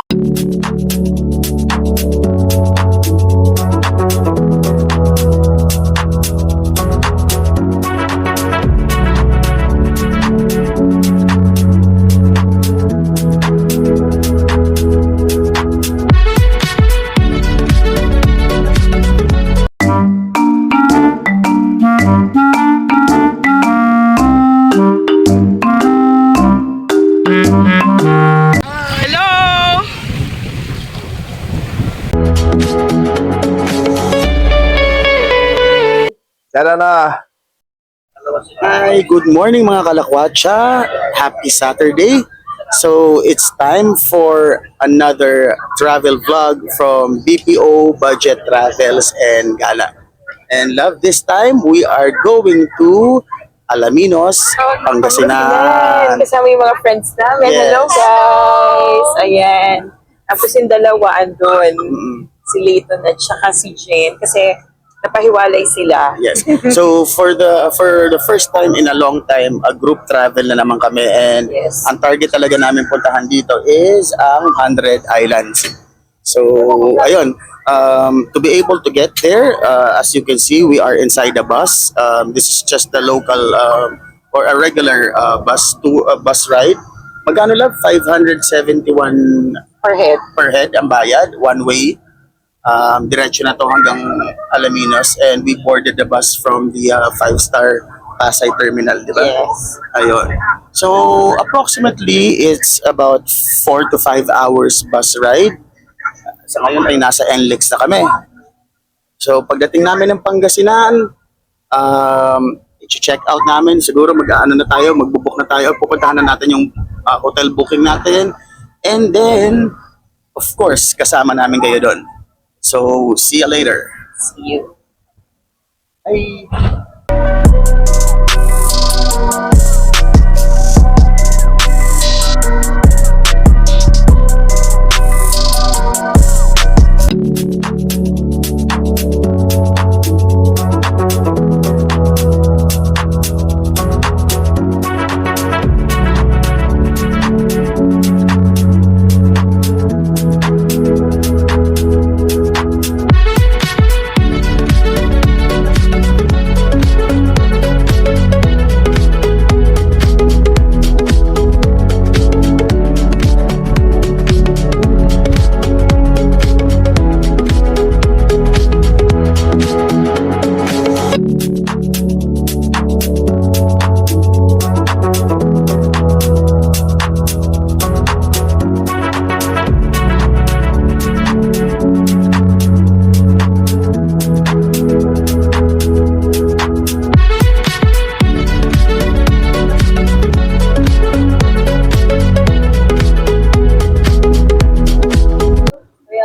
Hello! Tara na. Hi, good morning mga kalakwatsa. Happy Saturday. So it's time for another travel vlog from BPO Budget Travels and Gala. And love, this time we are going to Alaminos, Pangasinan. Kasama yung mga friends namin. Yes. Hello guys! Ayan. Tapos yung dalawa andun. Si Layton at saka si Jane. Kasi napahiwalay sila. Yes. So for the first time in a long time, a group travel na naman kami, and Yes. ang target talaga namin puntahan dito is ang 100 Islands. So ayun, to be able to get there, as you can see, we are inside the bus. This is just the local or a regular bus ride. Magkano lang? 571 Per head. ang bayad, one way. Diretso na to hanggang Alaminos, and we boarded the bus from the 5-star Pasay Terminal, di ba? Yes. Ayun. So, approximately, it's about 4 to 5 hours bus ride. Sa ngayon ay nasa NLEX na kami. So, pagdating namin ng Pangasinan, i-check out namin. Siguro mag-ano na tayo, magbubook na tayo. Pupuntahan na natin yung hotel booking natin. And then, of course, kasama namin kayo doon. So, see you later. See you. Bye!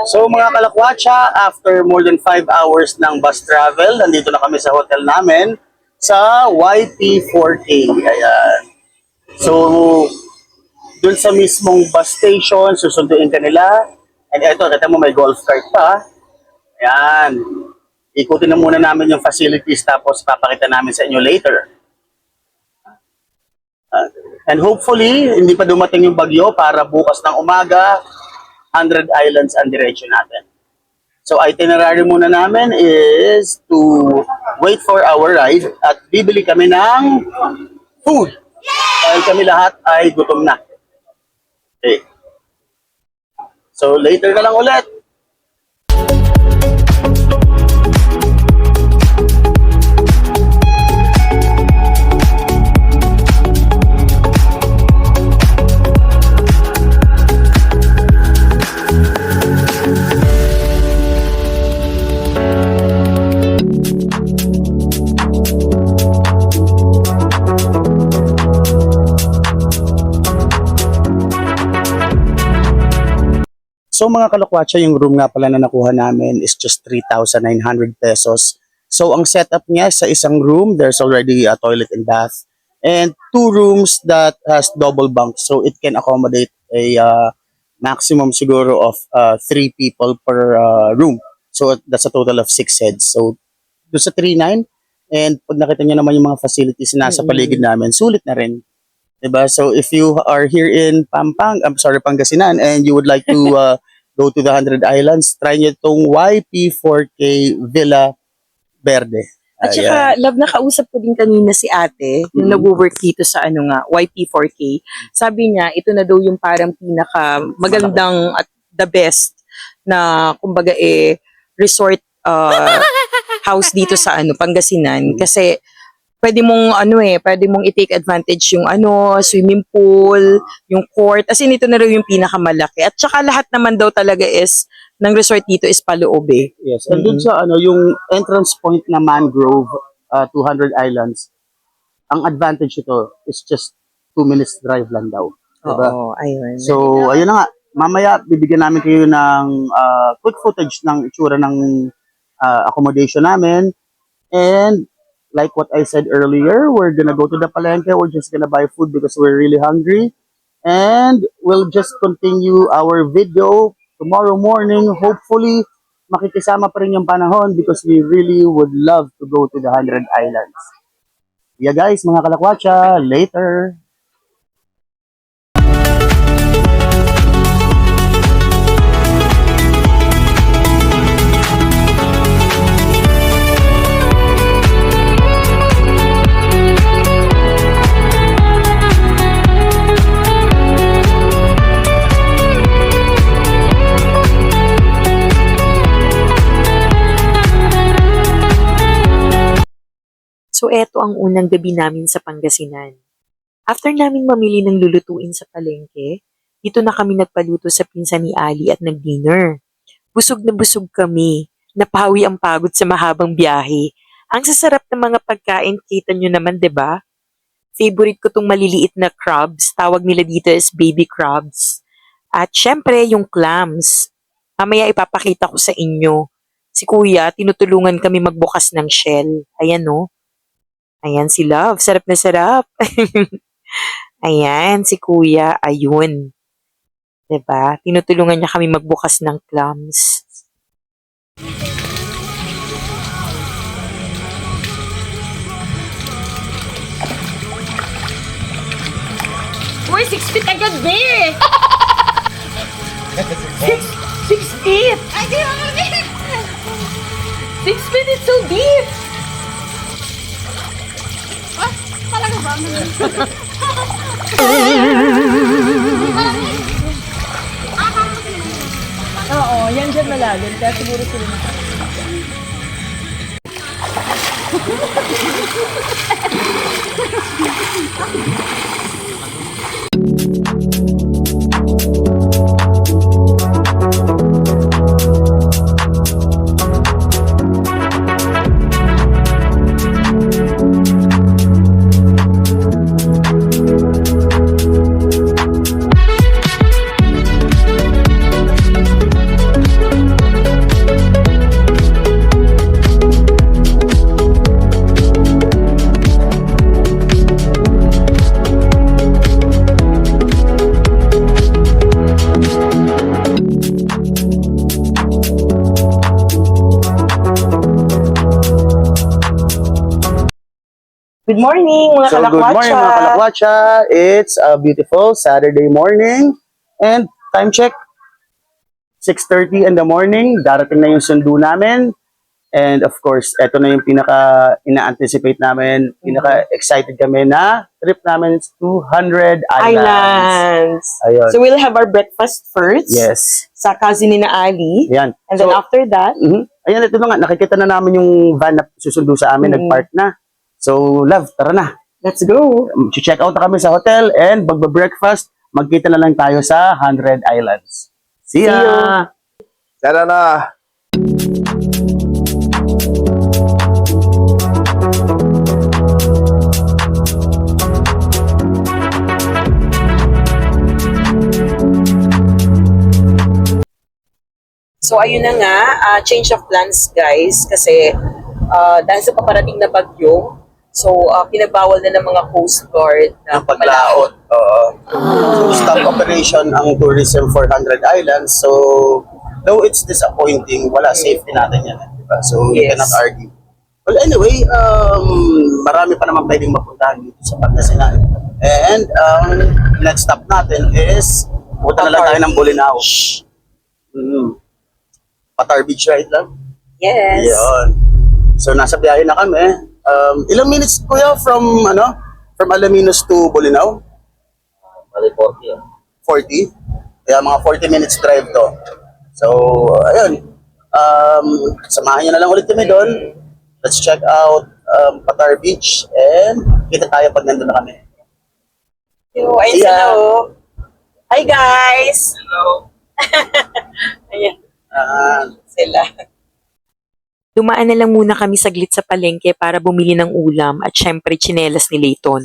So mga kalakwatsa, after more than 5 hours ng bus travel, nandito na kami sa hotel namin sa YP4K. Ayan. So, dun sa mismong bus station, susunduin ka nila. And eto, kita mo may golf cart pa. Ayan. Ikutin na muna namin yung facilities, tapos papakita namin sa inyo later. And hopefully, hindi pa dumating yung bagyo para bukas ng umaga, 100 Islands ang diretsyo natin. So itinerary muna namin is to wait for our ride at bibili kami ng food. Dahil kami lahat ay gutom na. Okay. So later na lang ulit. So mga kalakwatsa, yung room nga pala na nakuha namin is just 3,900 pesos. So ang setup niya sa isang room, there's already a toilet and bath. And 2 rooms that has double bunk. So it can accommodate a maximum siguro of 3 people per room. So that's a total of 6 heads. So doon sa 3,900, and pag nakita niyo naman yung mga facilities na nasa paligid namin, sulit na rin. Diba? So if you are here in Pangasinan, and you would like to go to the 100 Islands, try nyo itong YP4K Villa Verde. At saka, love, nakausap ko din kanina si ate, yung nag-work dito sa YP4K. Sabi niya, ito na daw yung parang pinaka magandang at the best na, kumbaga resort house dito sa Pangasinan. Kasi, pwede mong i-take advantage yung swimming pool, yung court. As in, ito na raw yung pinakamalaki. At saka lahat naman daw talaga ng resort dito is paloob eh. Yes, and dun sa yung entrance point na Mangrove, 200 Islands, ang advantage ito is just 2 minutes drive lang daw. Diba? Oo, ayun. So, ayun na nga. Mamaya, bibigyan namin kayo ng quick footage ng itsura ng accommodation namin. And, like what I said earlier, we're gonna go to the palengke. We're just gonna buy food because we're really hungry. And we'll just continue our video tomorrow morning. Hopefully, makikisama pa rin yung panahon because we really would love to go to the 100 Islands. Yeah guys, mga kalakwatsa, later! So, eto ang unang gabi namin sa Pangasinan. After namin mamili ng lulutuin sa palengke, dito na kami nagpaluto sa pinsan ni Ali at nag-dinner. Busog na busog kami. Napawi ang pagod sa mahabang biyahe. Ang sasarap ng mga pagkain, kita nyo naman, 'di ba? Favorite ko tong maliliit na crabs. Tawag nila dito is baby crabs. At syempre, yung clams. Mamaya ipapakita ko sa inyo. Si Kuya, tinutulungan kami magbukas ng shell. Ayan, no? Ayan si Love. Sarap na sarap. Ayan, si Kuya. Ayun. 'Di ba? Tinutulungan niya kami magbukas ng clams. Uy, 6 feet agad, be! 6 feet! Ay, di ako rin! 6 feet, it's so deep! Ah, talaga ba? Oo, yan dyan malalim. Kaya siguro sila na. Good morning, mga So, good morning mga kalakwatsa. It's a beautiful Saturday morning. And time check, 6:30 in the morning. Darating na yung sundo namin. And of course, eto na yung ina-anticipate namin. Pinaka-excited kami na trip namin is 200 Islands. Ayun. So we'll have our breakfast first. Yes. Sa cousin ni na Ali. Ayan. And then after that, Ayan, ito na nga. Nakikita na namin yung van na susundo sa amin. Nag-park na. So, love, tara na. let's go. Check out na kami sa hotel and magbe-breakfast. Magkita na lang tayo sa 100 Islands. See ya! See you. Tara na! So ayun na nga, change of plans guys kasi dahil sa paparating na bagyo, so pinagbawal na ng mga Coast Guard na Ang paglaot. Stop operation ang tourism for 100 Islands. So, though it's disappointing, wala safety natin yan. Diba? So, you Yes. cannot argue. Well, anyway, marami pa naman pwedeng mapuntahan dito sa Pangasinan. And next stop natin is punta na lang tayo ng Bolinao. Patar Beach, right, love? Yes. Yun. So nasa biyahe na kami. Ilang minutes kuya from Alaminos to Bolinao? 40. Kaya mga 40 minutes drive to. So ayun. Samahan niyo na lang ulit kami doon. Let's check out Patar Beach and kita tayo pag nandun na kami. Ayun See ya. sila, oh. Hi, guys! Hello. Ayan. Ah, Sila. Dumaan na lang muna kami saglit sa palengke para bumili ng ulam at syempre tsinelas ni Layton.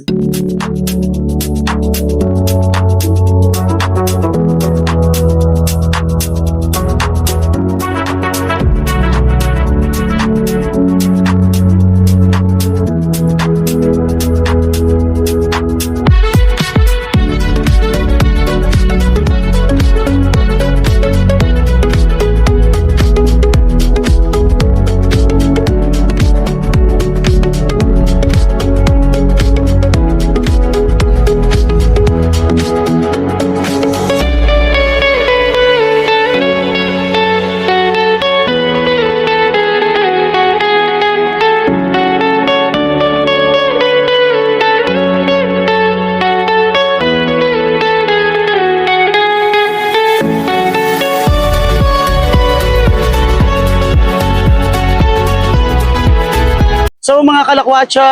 So mga kalakwatsa,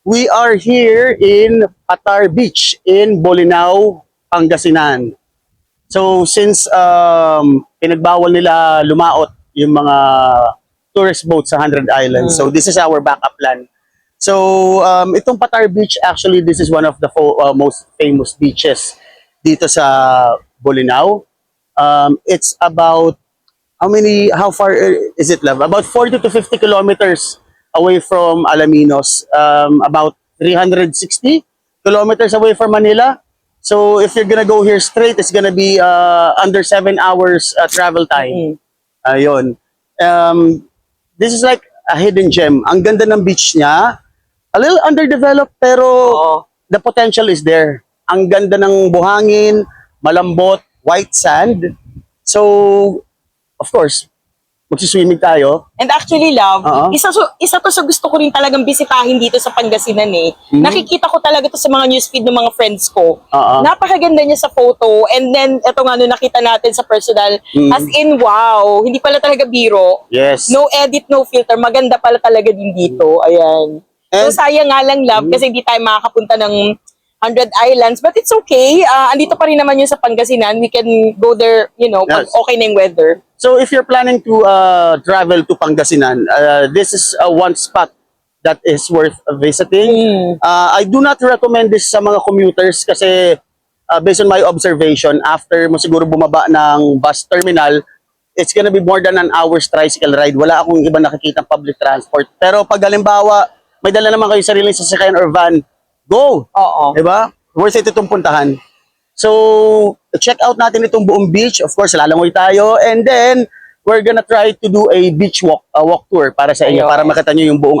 we are here in Patar Beach in Bolinao, Pangasinan. So since pinagbawal nila lumaot yung mga tourist boats sa 100 Islands, so this is our backup plan. So itong Patar Beach, actually this is one of the most famous beaches dito sa Bolinao. It's about how far is it, love? About 40 to 50 kilometers away from Alaminos, about 360 kilometers away from Manila. So if you're gonna go here straight, it's gonna be under 7 hours travel time. Ayun. This is like a hidden gem. Ang ganda ng beach niya. A little underdeveloped pero the potential is there. Ang ganda ng buhangin, malambot, white sand. So, of course, magsiswimming tayo. And actually, love, Oo. isa to sa gusto ko rin talagang bisitahin dito sa Pangasinan eh. Nakikita ko talaga to sa mga newsfeed ng mga friends ko. Oo. Napakaganda niya sa photo. And then, eto nga, nung nakita natin sa personal, as in, wow, hindi pala talaga biro. Yes. No edit, no filter. Maganda pala talaga din dito. Ayan. And- So, sayang nga lang, love, kasi hindi tayo makakapunta ng 100 Islands. But it's okay. Andito pa rin naman yun sa Pangasinan. We can go there, pag Yes. okay na yung weather. So if you're planning to travel to Pangasinan, this is one spot that is worth visiting. I do not recommend this sa mga commuters kasi based on my observation, after mo siguro bumaba ng bus terminal, it's gonna be more than an hour's tricycle ride. Wala akong iba nakikita public transport. Pero pag halimbawa, may dala naman kayo sariling sasakyan or van, go! Oo. Diba? Worth it itong puntahan. So, check out natin itong buong beach. Of course, lalangoy tayo. And then, we're gonna try to do a beach walk tour para sa inyo. Ayun. Para makita nyo yung buong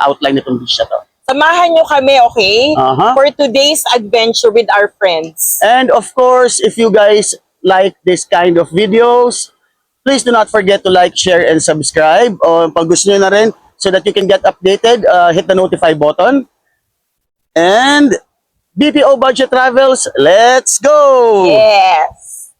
outline nitong beach na to. Samahan nyo kami, okay? Aha. For today's adventure with our friends. And of course, if you guys like this kind of videos, please do not forget to like, share, and subscribe. O pag gusto nyo na rin, so that you can get updated, hit the notify button. And BPO Budget Travels, let's go! Yes!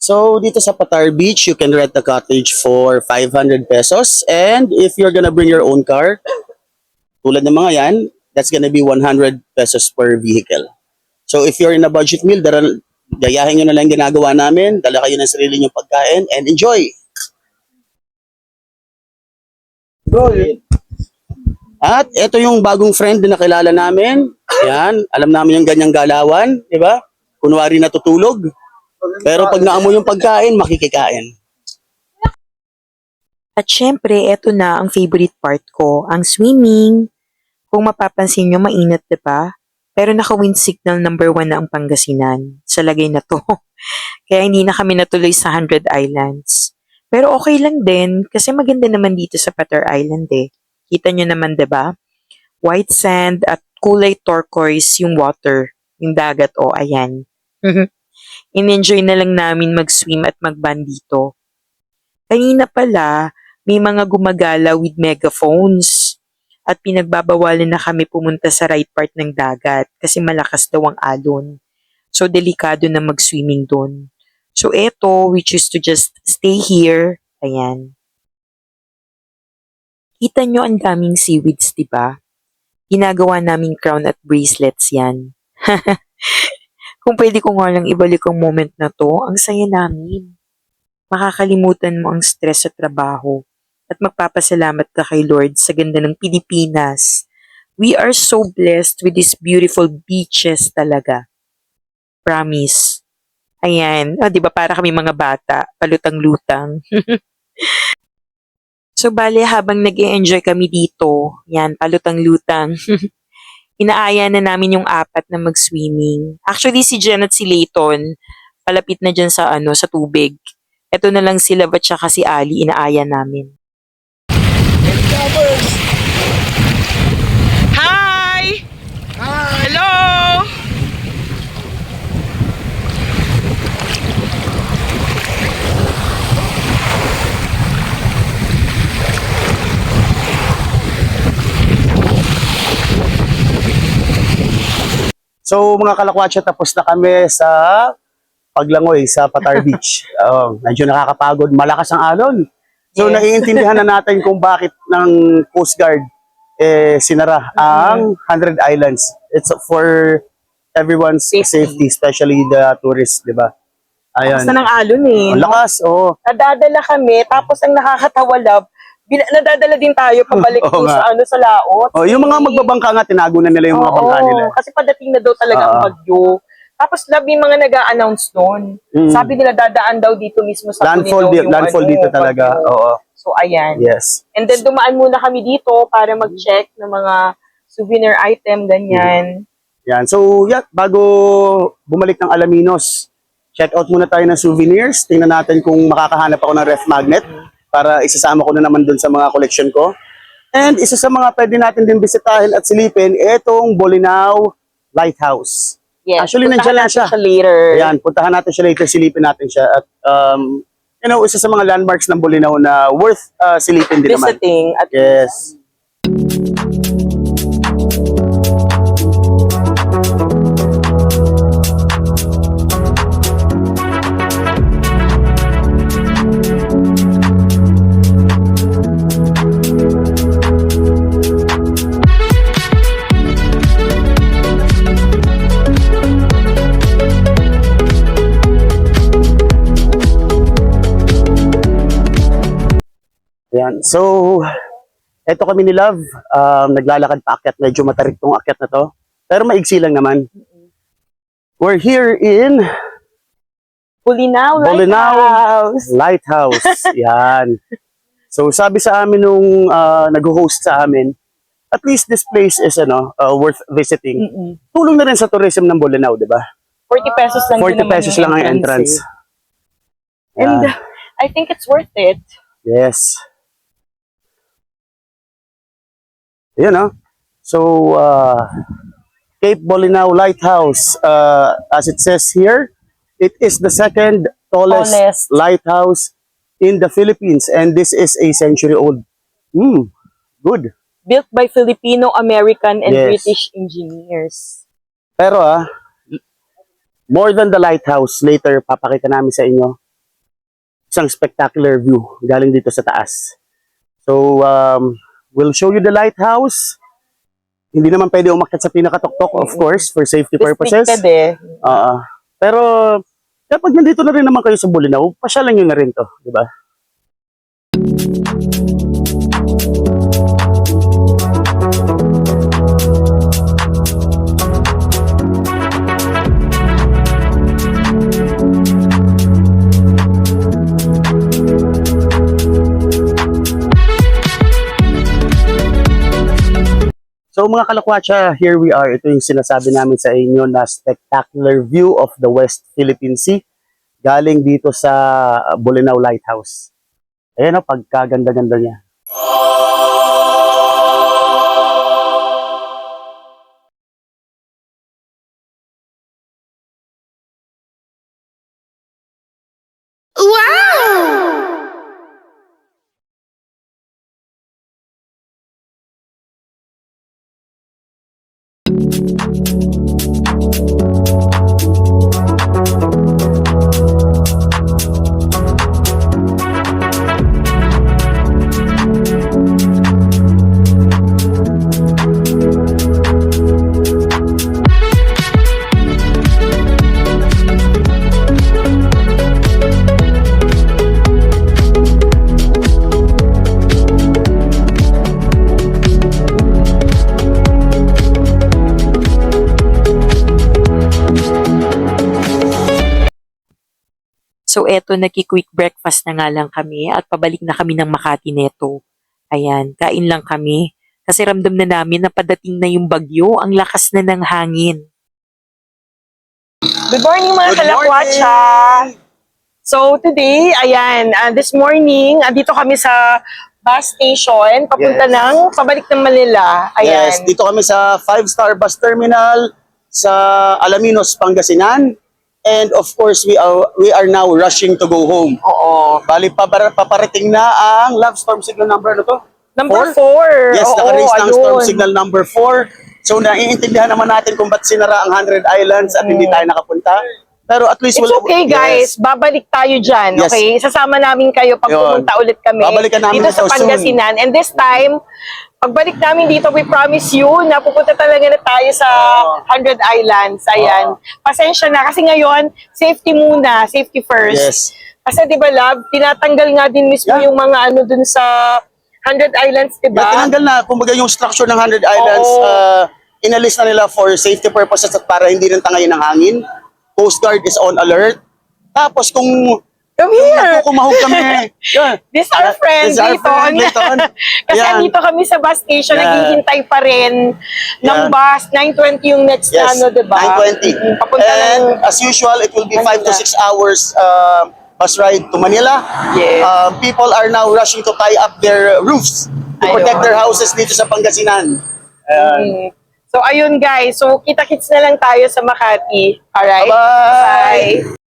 So, dito sa Patar Beach, you can rent a cottage for 500 pesos. And if you're gonna bring your own car, tulad ng mga yan, that's gonna be 100 pesos per vehicle. So, if you're in a budget meal, Gayahin nyo na lang yung ginagawa namin. Dala kayo ng sarili nyong pagkain and enjoy! At ito yung bagong friend na nakilala namin. Yan, alam namin yung ganyang galawan, di ba? Kunwari natutulog. Pero pag naamoy yung pagkain, makikikain. At syempre, eto na ang favorite part ko, ang swimming. Kung mapapansin nyo, mainit, diba? Pero naka-wind signal number 1 na ang Pangasinan sa lagay na to. Kaya hindi na kami natuloy sa 100 Islands. Pero okay lang din kasi maganda naman dito sa Pater Island eh. Kita nyo naman 'di ba? White sand at kulay turquoise yung water, yung dagat o ayan. In-enjoy na lang namin mag-swim at mag-band dito. Kanina pala, may mga gumagala with megaphones at pinagbabawalan na kami pumunta sa right part ng dagat kasi malakas daw ang alon. So, delikado na mag-swimming doon. So, eto, we choose to just stay here. Ayan. Kita nyo ang daming seaweeds, di ba? Ginagawa naming crown at bracelets yan. Kung pwede ko nga lang ibalik ang moment na to, ang saya namin. Makakalimutan mo ang stress sa trabaho at magpapasalamat ka kay Lord sa ganda ng Pilipinas. We are so blessed with these beautiful beaches talaga. Promise. Ayan. O, di ba para kami mga bata, palutang-lutang. So, bale, habang nag-enjoy kami dito, yan, palutang-lutang, inaaya na namin yung apat na mag-swimming. Actually, si Jen at si Layton, palapit na dyan sa, sa tubig. Ito na lang sila at saka si Ali, inaaya namin. Hi! Hello! So mga kalakwatsa, tapos na kami sa paglangoy sa Patar Beach. Medyo nakakapagod, malakas ang alon. So Yes. naiintindihan na natin kung bakit ng Coast Guard sinara ang 100 Islands. It's for everyone's safety, especially the tourists, di ba? Ayan. Basta ng alon eh. Ang lakas, oo. Nadadala kami, tapos ang nakakatawa love, nadadala din tayo pabalik Oo dun nga. sa laot. Oh, yung mga magbabangka nga, tinago na nila yung mga bangka nila. Kasi padating na daw talaga ang bagyo. Tapos love yung mga nag-a-announce noon. Sabi nila dadaan daw dito mismo sa Landfall, Cuninaw yung landfall dito talaga. bagyo. Oo. So ayan. Yes. And then dumaan muna kami dito para mag-check ng mga souvenir item, ganyan. Yan. So, bago bumalik ng Alaminos, check out muna tayo ng souvenirs. Tingnan natin kung makakahanap ako ng ref magnet para isasama ko na naman dun sa mga collection ko. And isa sa mga pwede natin din bisitahin at silipin, itong Bolinao Lighthouse. Yes. Actually, puntahan nandiyan lang natin siya. later. Ayan, puntahan natin siya later, silipin natin siya. At, isa sa mga landmarks ng Bolinao na worth silipin din naman. Visiting. At Yes. Ayan. So, eto kami ni Love. Naglalakad pa akyat. Medyo matarik tong akyat na to. Pero maigsi lang naman. We're here in Bolinao Lighthouse. Lighthouse. Yan. So, sabi sa amin nung nag-host sa amin, at least this place is worth visiting. Tulong na rin sa tourism ng Bolinao, di ba? 40 pesos lang 40 din naman pesos yung lang ang entrance. eh. And I think it's worth it. Yes. Ayan, no? So, Cape Bolinao Lighthouse, as it says here, it is the second tallest lighthouse in the Philippines, and this is a century old. Good. Built by Filipino, American, and Yes. British engineers. Pero more than the lighthouse, later papakita namin sa inyo isang spectacular view galing dito sa taas. So, we'll show you the lighthouse. Hindi naman pwede umakyat sa pinakatuktok, of course, for safety purposes. Restricted eh. Pero kapag nandito na rin naman kayo sa Bolinao, pasyalan nyo na rin to, di ba? So mga kalakwatsa, here we are. Ito yung sinasabi namin sa inyo na spectacular view of the West Philippine Sea galing dito sa Bolinao Lighthouse. Ayan o, pagkaganda-ganda niya. So eto, nagki-quick breakfast na nga lang kami at pabalik na kami ng Makati neto. Ayan, kain lang kami. Kasi ramdam na namin na padating na yung bagyo, ang lakas na ng hangin. Good morning mga Good kalakwatsa! So today, ayan, this morning, dito kami sa bus station, papunta Yes. pabalik ng Manila. Ayan. Yes, dito kami sa 5-star bus terminal sa Alaminos, Pangasinan. And of course, we are now rushing to go home. Oo. Bali, paparating na ang love storm signal number, ano to? Number 4. Yes, Oo, naka-raise na ang storm ayun. signal number 4. So, naiintindihan naman natin kung ba't sinara ang 100 Islands at hindi tayo nakapunta. Pero at least... It's okay guys, babalik tayo dyan, Yes. okay? Sasama namin kayo pag Yun. pumunta ulit kami Babalikan namin dito ito sa Pangasinan. And this time, pagbalik namin dito, we promise you na pupunta talaga na tayo sa 100 Islands. Ayan. Pasensya na kasi ngayon, safety muna, safety first. Yes. Kasi 'di ba, love, tinatanggal nga din mismo Yeah. yung mga ano dun sa 100 Islands, 'di ba? Tinanggal na, kumbaga yung structure ng 100 Islands, Oo. inalis na nila for safety purposes at para hindi rin tangayin ng hangin. Coast Guard is on alert. Tapos kung Come here. kumahog kami, yeah. This is our friend, This is our friend, Layton. Layton. Kasi Ayan. andito kami sa bus station, Yeah. naghihintay pa rin ng Yeah. bus. 9:20 yung next na Yes, ano, diba? 9:20. Papunta And ng... as usual, it will be 5 to Manila. 6 hours bus ride to Manila. Yes. People are now rushing to tie up their roofs to Ayun. protect their houses dito sa Pangasinan. So, ayun guys. So, kita-kits na lang tayo sa Makati. Alright? Bye-bye! Bye!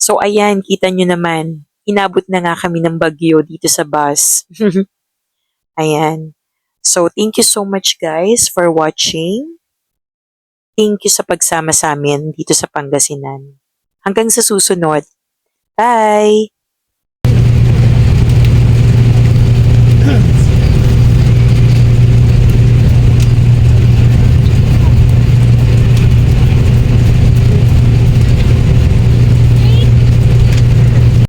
So ayan, kita nyo naman, inabot na nga kami ng bagyo dito sa bus. Ayan. So thank you so much guys for watching. Thank you sa pagsama sa amin dito sa Pangasinan. Hanggang sa susunod. Bye!